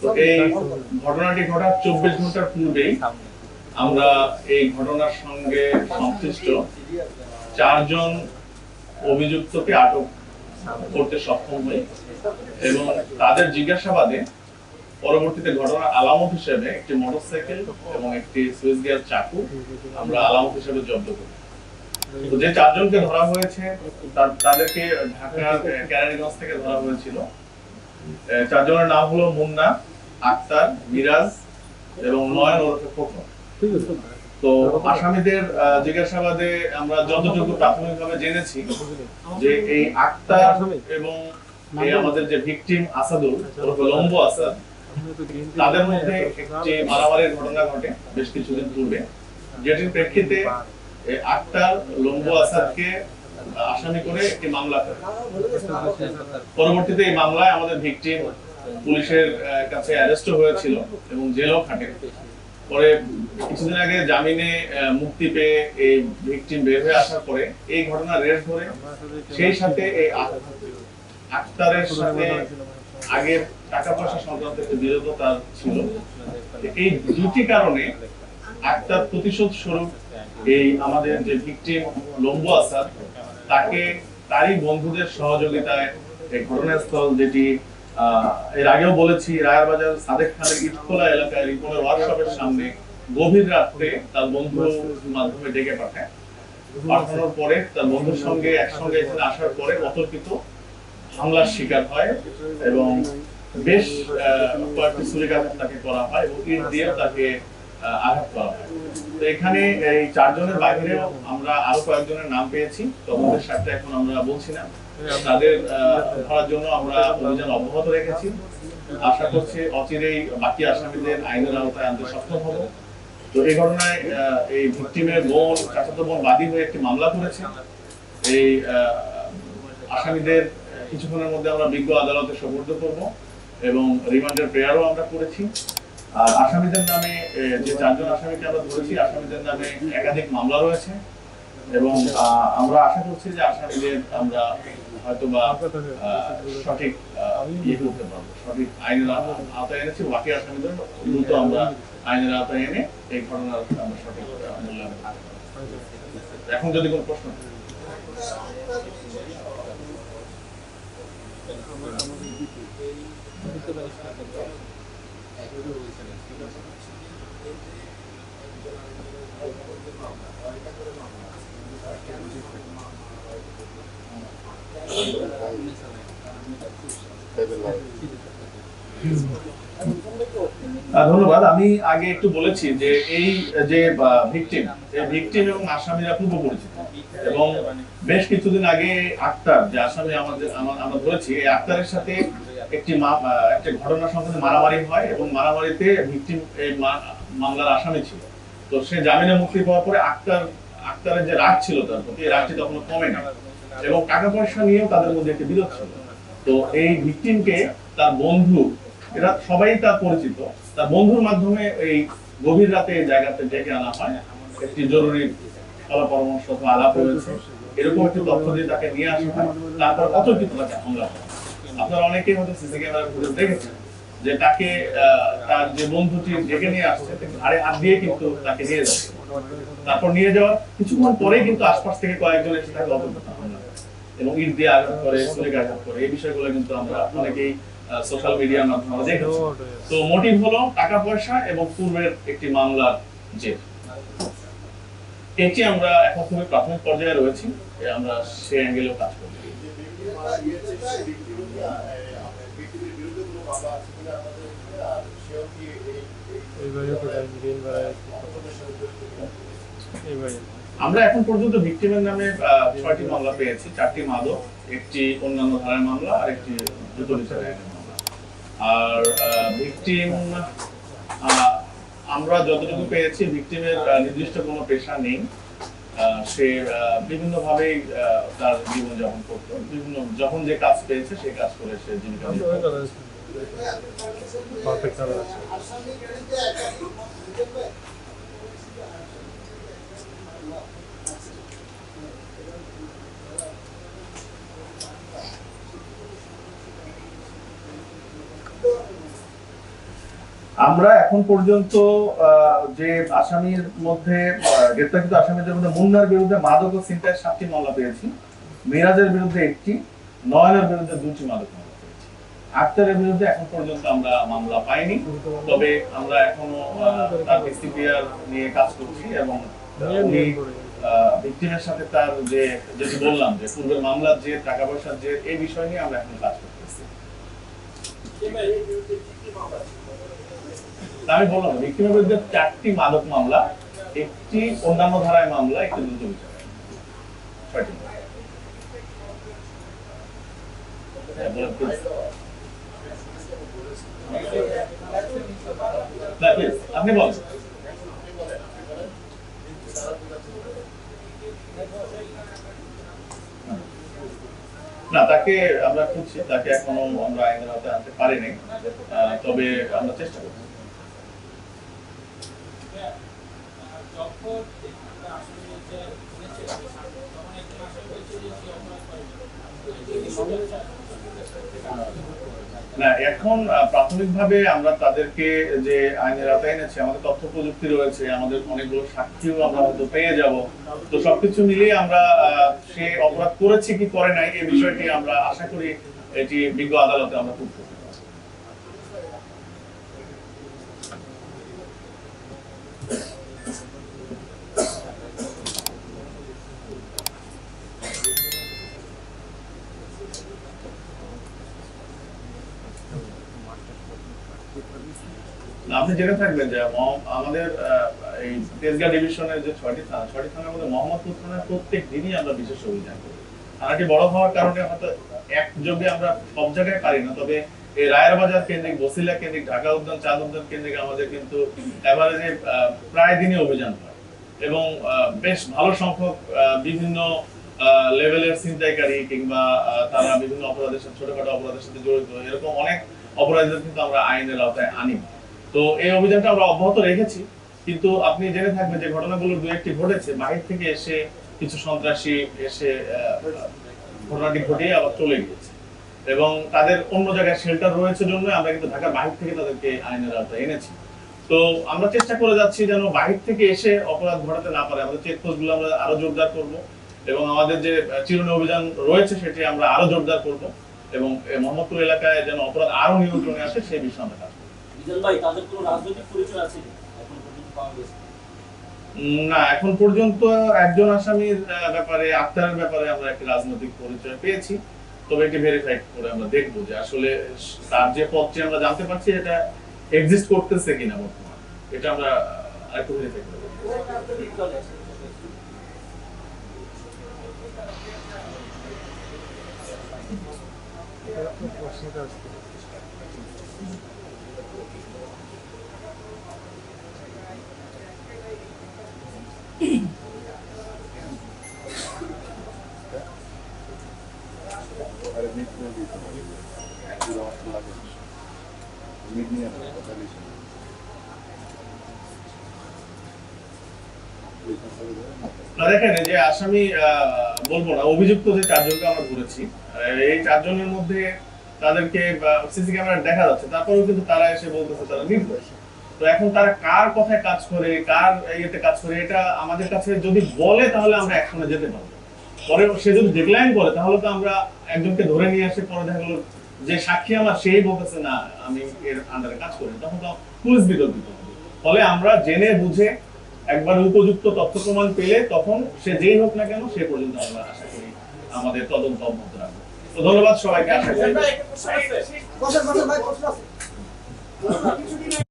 তো এই ঘটনাটি ঘটার 24 ঘন্টার পূর্বেই আমরা এই ঘটনার সঙ্গে সংশ্লিষ্ট 4 জন অভিযুক্তকে আটক করতে সক্ষম হই এবং তাদের জিজ্ঞাসাবাদে পরবর্তীতে ঘটনার আলামত হিসেবে একটি মোটরসাইকেল এবং একটি সুইচ গিয়ার চাকু আমরা আলামত হিসেবে জব্দ করি। তো যে 4 জনকে ধরা হয়েছে তাদেরকে ঢাকার কেরানীগঞ্জ থেকে ধরা হয়েছিল। 4 জনের নাম হলো মুন্না, আক্তার, মিরাজ এবং নয়ন ওরফে খোকন। তো আসামিদের জিজ্ঞাসাবাদে আমরা যতটুকু প্রাথমিকভাবে জেনেছি যে এই আক্তার এবং এই আমাদের যে ভিকটিম আসাদুল ওরফে লম্বু আসাদ, তাদের মধ্যে একটি মারামারির ঘটনা ঘটে বেশ কিছুদিন পূর্বে, যেটির প্রেক্ষিতে আক্তার লম্বু আসাদকে আসামি করে একটি মামলা করে। পরবর্তীতে এই মামলায় আমাদের ভিকটিম পুলিশের কাছে অ্যারেস্ট হয়েছিল এবং জেলও খাটে। পরে কিছুদিন আগে জামিনে মুক্তি পেয়ে এই ভিকটিম বের হয়ে আসার পরে এই ঘটনা রেস ধরে সেই সাথে এই আক্তারের সাথে আগের টাকা পয়সা সংক্রান্ত একটি বিরোধতা ছিল। এই দুটি কারণে আক্তার প্রতিশোধ স্বরূপ এই আমাদের যে ভিকটিম লম্বু আসাদ তাকে তারই বন্ধুদের সহযোগিতায় এই ঘটনাস্থল, যেটি এর আগেও বলেছি রায়ের বাজার সাদেক খানের ইটখোলা এলাকায় রিপনের ওয়ার্কশপের সামনে গভীর রাতে তার বন্ধুর মাধ্যমে ডেকে পাঠানোর পরে তার বন্ধুর সঙ্গে একসঙ্গে এখানে আসার পরে অতর্কিত হামলার শিকার হয় এবং বেশ কয়েকটি ছুরিকাঘাত তাকে করা হয় এবং ইট দিয়ে তাকে আঘাত করা হয়। তো এখানে এই 4 জনের বাইরেও আমরা আরো কয়েকজনের নাম পেয়েছি, তদন্তের সাথে এখন আমরা বলছি না। তাদের ধরার জন্য আমরা অভিযান অব্যাহত রেখেছি। আশা করছি অচিরেই বাকি আসামিদের আইনের আওতায় আনতে সক্ষম হব। তো এই ঘটনায় এই ভিকটিমের বোন, চাচাতো বোন বাদী হয়ে একটি মামলা করেছে। এই আসামিদের কিছুক্ষণের মধ্যে আমরা বিজ্ঞ আদালতে সোপর্দ করব এবং রিমান্ডের প্রেয়ারও আমরা করেছি। আর আসামিদের নামে যে 4 জন আসামিকে আমরা ধরেছি, আসামিদের নামে একাধিক মামলা রয়েছে এবং আমরা আশা করছি যে আসামিদের আমরা হয়তোবা সঠিক ইয়ে করতে পারবো, সঠিক আইনের আওতায় এনেছি। বাকি আসামিদের দ্রুত আমরা আইনের আওতায় এনে এই ঘটনার আমরা সঠিক মূল্যায়ন করব। এখন যদি কোনো প্রশ্ন ধন্যবাদ। আমি আগে একটু বলেছি যে এই যে ভিকটিম এবং আসামিরা পূর্ব পরিচিত এবং বেশ কিছুদিন আগে আক্তার যে আসামি আমরা ধরেছি, এই আক্তারের সাথে একটি ঘটনা সংক্রান্ত মারামারি হয় এবং মারামারিতে ভিকটিম এই মামলার আসামি ছিল। তো সে জামিনে মুক্তি পাওয়ার পরে আক্তারের যে রাগ ছিল তার প্রতি, এই রাগটি তখনো কমে না এবং টাকা পয়সা নিয়েও তাদের মধ্যে একটি বিরোধ ছিল। তো এই ভিকটিমকে তার বন্ধু, এরা সবাই তার পরিচিত, তার বন্ধুর মাধ্যমে এই গভীর রাতে এই জায়গাতে ডেকে আনা হয়। একটি জরুরি ফলা পরামর্শ অথবা আলাপ হয়েছে, এরকম একটি তথ্য দিয়ে তাকে নিয়ে আসা হয়। তারপর অতর্কিত তাকে হামলা হয়। আপনারা অনেকেই হয়তো সিসি ক্যামেরার ফুটেজ দেখেছেন যে তাকে তার যে বন্ধুটি ডেকে নিয়ে আসছে ঘাড়ে হাত দিয়ে কিন্তু তাকে নিয়ে যাচ্ছে। তারপর নিয়ে যাওয়ার কিছুক্ষণ পরেই কিন্তু আশপাশ থেকে কয়েকজন এসে তাকে অতর্কিত হামলা করে এবং ইট দিয়ে আঘাত করে, ছুরিকে আঘাত করে। এই বিষয়গুলো কিন্তু আমরা অনেকেই সোশ্যাল মিডিয়ার মাধ্যমে দেখেছি। তো মোটিভ হলো টাকা পয়সা এবং পূর্বের একটি মামলার জের। এটি আমরা এখন খুবই প্রাথমিক পর্যায়ে রয়েছি, আমরা সেই অ্যাঙ্গেলেও কাজ করছি। আমরা এখন পর্যন্ত ভিকটিমের নামে 6টি মামলা পেয়েছি, 4টি মাদক, একটি অন্যান্য ধারার মামলা আর একটি দ্রুত বিচারের আইনের মামলা। আর ভিকটিম আমরা যতটুকু পেয়েছি, ভিকটিমের নির্দিষ্ট কোনো পেশা নেই। সে বিভিন্ন ভাবেই তার জীবনযাপন করতো, বিভিন্ন যখন যে কাজ পেয়েছে সেই কাজ করে সে জীবিকা আমরা এখন পর্যন্ত যে আসামির মধ্যে গ্রেপ্তারকৃত আসামিদের মধ্যে মুন্নার বিরুদ্ধে মাদক ও ছিনতাইয়ের 7টি মামলা পেয়েছি, মিরাজের বিরুদ্ধে 1টি, নয়নের বিরুদ্ধে 2টি মাদক মামলা পেয়েছি। আক্তারের বিরুদ্ধে এখন পর্যন্ত আমরা মামলা পাইনি, তবে আমরা এখনো তার ডিসিপিআর নিয়ে কাজ করছি এবং উনি ভিকটিমের সাথে তার যে যেটি বললাম যে পূর্বের মামলার যে টাকা পয়সার যে এই বিষয় নিয়ে আমরা এখন কাজ করতেছি। আমি বললাম ভিকটিমের বিরুদ্ধে 4টি মাদক মামলা, 1টি অন্যান্য ধারায় মামলা, 1টি দ্রুত বিচার, 6টি। আপনি বলেন। না, তাকে আমরা খুঁজছি, তাকে এখনো আমরা আইনের আওতায় আনতে পারিনি, তবে আমরা চেষ্টা করছি। না, এখন প্রাথমিকভাবে আমরা তাদেরকে যে আইনের আওতায় এনেছি, আমাদের তথ্য প্রযুক্তি রয়েছে, আমাদের অনেকগুলো সাক্ষীও আমরা হয়তো পেয়ে যাব। তো সবকিছু মিলিয়ে আমরা সে অপরাধ করেছে কি করে নাই এই বিষয়টি আমরা আশা করি এটি বিজ্ঞ আদালতে আমরা তুলতে পারব। আপনি জেনে থাকবেন যে আমাদের এই তেজগাঁ ডিভিশনের যে 6টি থানার মধ্যে মোহাম্মদপুর থানার প্রত্যেক দিনই আমরা বিশেষ অভিযান করি। থানাটি বড় হওয়ার কারণে হয়তো একযোগে আমরা সব জায়গায় পারি না, তবে এই রায়ের বাজার কেন্দ্রিক, বসিলা কেন্দ্রিক, ঢাকা উদ্যান, চাঁদ উদ্যান কেন্দ্রিক আমাদের কিন্তু এভারেজে প্রায় দিনই অভিযান হয় এবং বেশ ভালো সংখ্যক বিভিন্ন লেভেলের ছিনতাইকারী কিংবা তারা বিভিন্ন অপরাধের সাথে, ছোটখাটো অপরাধের সাথে জড়িত এরকম অনেক অপরাধীদের কিন্তু আমরা আইনের আওতায় আনি। তো এই অভিযানটা আমরা অব্যাহত রেখেছি, কিন্তু আপনি জেনে থাকবেন যে ঘটনাগুলো 2-1টি ঘটেছে, বাহির থেকে এসে কিছু সন্ত্রাসী এসে ঘটনাটি ঘটিয়ে আবার চলে গিয়েছে এবং তাদের অন্য জায়গায় শেল্টার রয়েছে জন্য আমরা কিন্তু ঢাকার বাহির থেকে তাদেরকে আইনের আওতায় এনেছি। তো আমরা চেষ্টা করে যাচ্ছি যেন বাহির থেকে এসে অপরাধ ঘটাতে না পারে। আমাদের চেকপোস্ট গুলো আমরা আরো জোরদার করব এবং আমাদের যে চিরুনি অভিযান রয়েছে সেটি আমরা আরো জোরদার করব এবং মোহাম্মদপুর এলাকায় যেন অপরাধ আরো নিয়ন্ত্রণে আসে সেই বিষয়ে আমরা কাজ করব। ভাই, তাদের কোনো রাজনৈতিক পরিচয় আছে এখন পর্যন্ত পাওয়া গেছে? না, এখন পর্যন্ত একজন আসামির ব্যাপারে, আক্তারের ব্যাপারে আমরা একটা রাজনৈতিক পরিচয় পেয়েছি, তবে এটি ভেরিফাই করে আমরা দেখবো যে আসলে তার যে পথটি আমরা জানতে পারছি এটা এক্সিস্ট করতেছে কিনা বর্তমানে, এটা আমরা আরেকটু ভেরিফাই করব। দেখেন, যে আসামি বলবো না, অভিযুক্ত যে 4 জনকে আমরা ধরেছি, এই 4 জনের মধ্যে তাদেরকে সিসি ক্যামেরা দেখা যাচ্ছে, তারপরেও কিন্তু তারা এসে বলতেছে তারা নির্দোষ। তো এখন তারা কার কথায় কাজ করে, কার ইয়েতে কাজ করে, এটা আমাদের কাছে যদি বলে তাহলে আমরা একসঙ্গে যেতে পারবো। পরে সে যদি ডিক্লাইন করে তাহলে তো আমরা একজনকে ধরে নিয়ে আসে, পরে দেখা গেল যে সাক্ষী আমার সেই বলতেছে না আমি এর আন্ডারে কাজ করি, তখন তো পুলিশ বিতর্কিত হবে। ফলে আমরা জেনে বুঝে একবার উপযুক্ত তথ্য প্রমাণ পেলে তখন সে যেই হোক না কেন সে পর্যন্ত আমরা আশা করি আমাদের তদন্ত অব্যাহত রাখবো। তো ধন্যবাদ সবাইকে। আশা করি